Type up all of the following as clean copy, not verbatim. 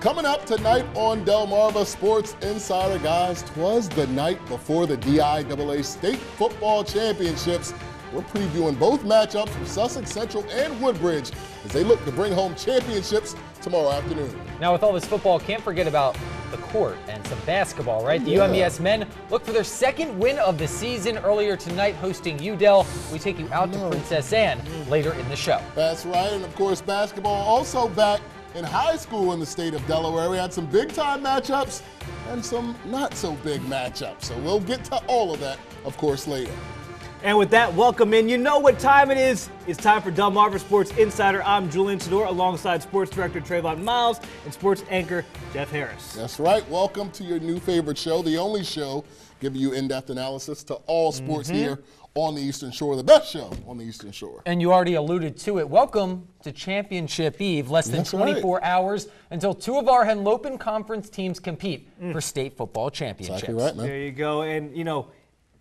Coming up tonight on Delmarva Sports Insider, guys, 'twas the night before the DIAA State Football Championships. We're previewing both matchups from Sussex Central and Woodbridge as they look to bring home championships tomorrow afternoon. Now, with all this football, can't forget about the court and some basketball, right? The UMES men look for their second win of the season earlier tonight, hosting UDEL. We take you out to Princess Anne later in the show. That's right, and of course, basketball also back in high school in the state of Delaware. We had some big-time matchups and some not-so-big matchups. So we'll get to all of that, of course, later. And with that, welcome in. You know what time it is. It's time for Delmarva Sports Insider. I'm Julian Sador alongside Sports Director Trayvon Miles and Sports Anchor Jeff Harris. That's right. Welcome to your new favorite show, the only show giving you in-depth analysis to all sports here on the Eastern Shore, the best show on the Eastern Shore. And you already alluded to it. Welcome to Championship Eve. Less than 24 hours until two of our Henlopen Conference teams compete for state football championships. Exactly right, man. There you go. And, you know,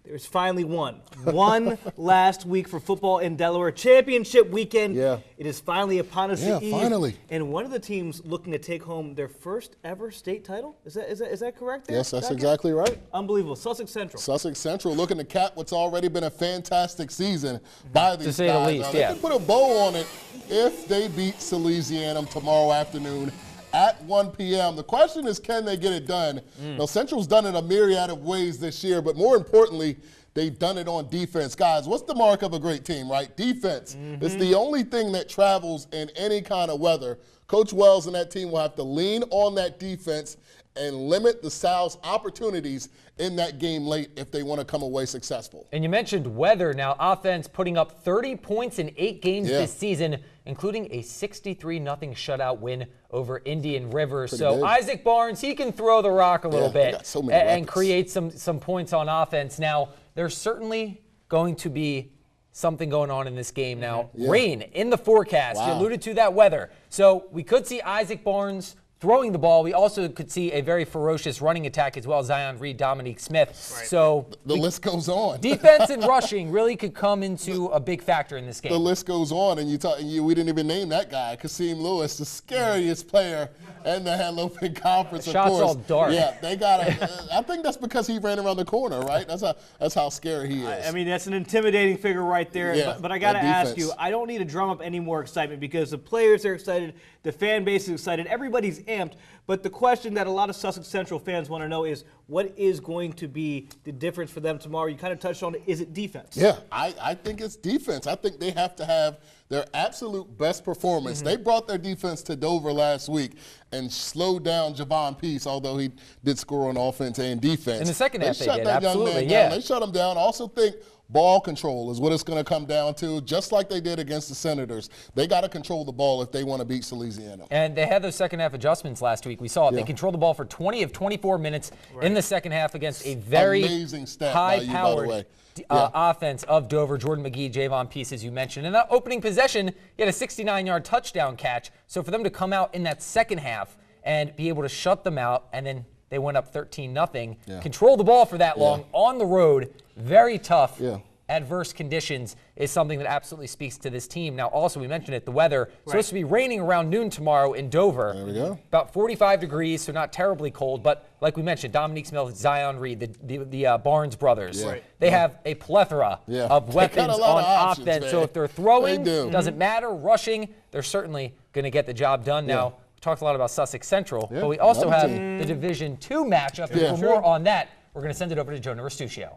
there's finally one last week for football in Delaware. Championship weekend. Yeah. It is finally upon us. Yeah, finally. And one of the teams looking to take home their first ever state title. Is that correct there? Yes, that's exactly right. Unbelievable. Sussex Central. Sussex Central looking to cap what's already been a fantastic season by these to say guys. the least, They can put a bow on it if they beat Salesianum tomorrow afternoon at 1 p.m. The question is, can they get it done? Now, Central's done it a myriad of ways this year, but more importantly, they've done it on defense. Guys, what's the mark of a great team, right? Defense. It's the only thing that travels in any kind of weather. Coach Wells and that team will have to lean on that defense and limit the Sal's opportunities in that game late if they want to come away successful. And you mentioned weather. Now, offense putting up 30 points in 8 games this season, including a 63-0 shutout win over Indian River. So big. Isaac Barnes, he can throw the rock a little bit got so many and weapons. create some points on offense. Now, there's certainly going to be something going on in this game now. Rain in the forecast. You alluded to that weather. So we could see Isaac Barnes throwing the ball. We also could see a very ferocious running attack as well. Zion Reed, Dominique Smith. Right. So the list goes on. Defense and rushing really could come into a big factor in this game. The list goes on, and we didn't even name that guy, Kasim Lewis, the scariest player in the Henlopen Conference. Shots of course. all dark. Yeah, they got I think that's because he ran around the corner, right? That's how scary he is. I mean, that's an intimidating figure right there. Yeah, but I got to ask defense. you, I don't need to drum up any more excitement because the players are excited, the fan base is excited, everybody's amped. But the question that a lot of Sussex Central fans want to know is, what is going to be the difference for them tomorrow? You kind of touched on it. Is it defense? Yeah, I think it's defense. I think they have to have their absolute best performance. They brought their defense to Dover last week and slowed down Javon Peace, although he did score on offense and defense. In the second half, they shut did, that young absolutely, man down. They shut him down. I also think ball control is what it's going to come down to, just like they did against the Senators. They got to control the ball if they want to beat Salesianum. And they had those second half adjustments last week. We saw it. They controlled the ball for 20 of 24 minutes in the second half against a very amazing stat by you, by the way. Offense of Dover. Jordan McGee, Javon Peace, as you mentioned. In that opening possession, he had a 69-yard touchdown catch. So for them to come out in that second half and be able to shut them out, and then they went up 13-0, control the ball for that long on the road, very tough. Adverse conditions is something that absolutely speaks to this team. Now, also, we mentioned it, the weather. Supposed to be raining around noon tomorrow in Dover. There we go. About 45 degrees, so not terribly cold. But like we mentioned, Dominique Smith, Zion Reed, the Barnes brothers, they have a plethora of weapons on offense. Man. So if they're throwing, doesn't matter, rushing, they're certainly going to get the job done. Now, we talked a lot about Sussex Central, but we also have the Division II matchup. And for more on that, we're going to send it over to Joe Restuccio.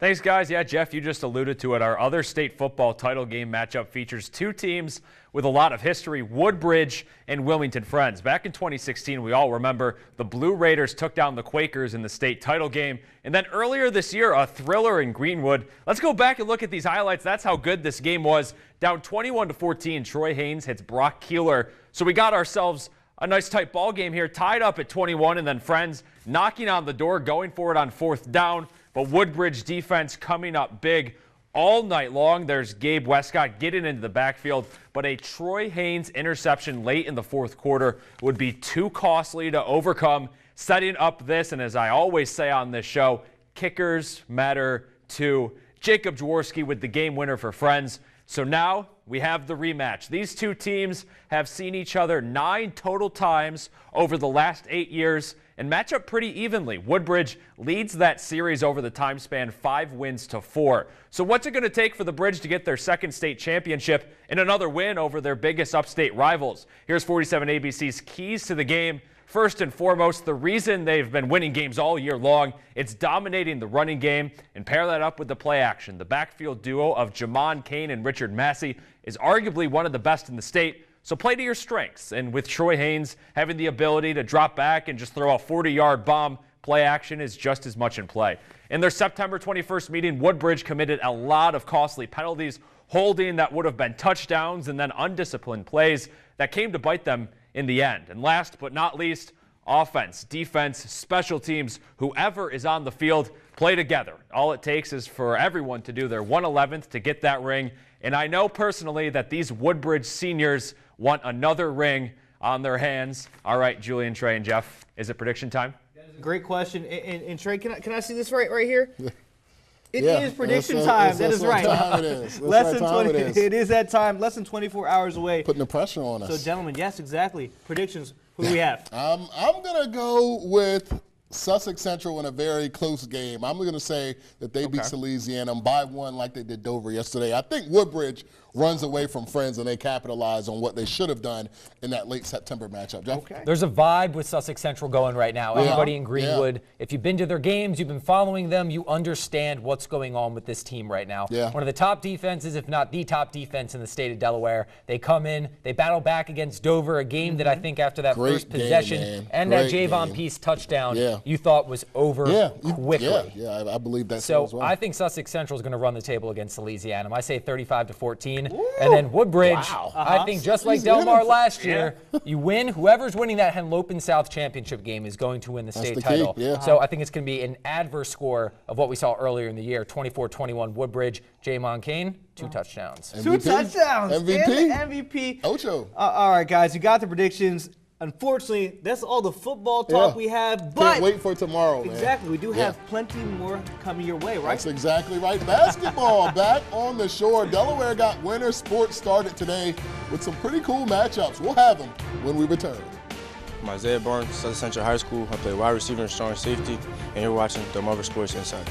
Thanks, guys. Yeah, Jeff, you just alluded to it. Our other state football title game matchup features two teams with a lot of history, Woodbridge and Wilmington Friends. Back in 2016, we all remember the Blue Raiders took down the Quakers in the state title game. And then earlier this year, a thriller in Greenwood. Let's go back and look at these highlights. That's how good this game was. Down 21-14, Troy Haynes hits Brock Keeler. So we got ourselves a nice tight ball game here, tied up at 21, and then Friends knocking on the door, going for it on 4th down. But Woodbridge defense coming up big all night long. There's Gabe Westcott getting into the backfield, but a Troy Haynes interception late in the 4th quarter would be too costly to overcome, setting up this, and as I always say on this show, kickers matter too. Jacob Jaworski with the game winner for Friends. So now we have the rematch. These two teams have seen each other 9 total times over the last 8 years and match up pretty evenly. Woodbridge leads that series over the time span 5 wins to 4. So what's it going to take for the Bridge to get their second state championship and another win over their biggest upstate rivals? Here's 47 ABC's keys to the game. First and foremost, the reason they've been winning games all year long, it's dominating the running game, and pair that up with the play action. The backfield duo of Jamon Kane and Richard Massey is arguably one of the best in the state, so play to your strengths. And with Troy Haynes having the ability to drop back and just throw a 40-yard bomb, play action is just as much in play. In their September 21st meeting, Woodbridge committed a lot of costly penalties, holding that would have been touchdowns, and then undisciplined plays that came to bite them in the end. And last but not least, offense, defense, special teams, whoever is on the field, play together. All it takes is for everyone to do their 1/11th to get that ring. And I know personally that these Woodbridge seniors want another ring on their hands. All right, Julian, Trey, and Jeff, is it prediction time? That is a great question. And Trey, can I see this right here? It Yeah, is prediction that's time. That that's is what right. time it is. That's Less what than time 20. it is. It is that time. Less than 24 hours away. Putting the pressure on us. So, gentlemen, yes, exactly. Predictions. Who do we have? I'm going to go with Sussex Central in a very close game. I'm going to say that they beat Salesianum by 1 like they did Dover yesterday. I think Woodbridge runs away from Friends and they capitalize on what they should have done in that late September matchup. Jeff? Okay. There's a vibe with Sussex Central going right now. Everybody in Greenwood, if you've been to their games, you've been following them, you understand what's going on with this team right now. Yeah. One of the top defenses, if not the top defense in the state of Delaware. They come in, they battle back against Dover, a game that I think after that Great first game, possession man. and Great that Javon game. Peace touchdown, Yeah. you thought was over quickly. Yeah, I believe that So as well. I think Sussex Central is going to run the table against Salesianum. I say 35-14. And then Woodbridge, I think just like Delmar last year, you win. Whoever's winning that Henlopen South championship game is going to win the state the key, title. yeah. So I think it's going to be an adverse score of what we saw earlier in the year. 24-21 Woodbridge. Jamon Kane, 2 touchdowns. Two touchdowns. MVP? And the MVP. Ocho. All right, guys, you got the predictions. Unfortunately, that's all the football talk we have. But Can't wait for tomorrow, man. exactly, we do have plenty more coming your way, right? That's exactly right. Basketball back on the shore. Delaware got winter sports started today with some pretty cool matchups. We'll have them when we return. I'm Isaiah Barnes, Southern Central High School. I play wide receiver and strong safety, and you're watching Delmarva Sports Insider.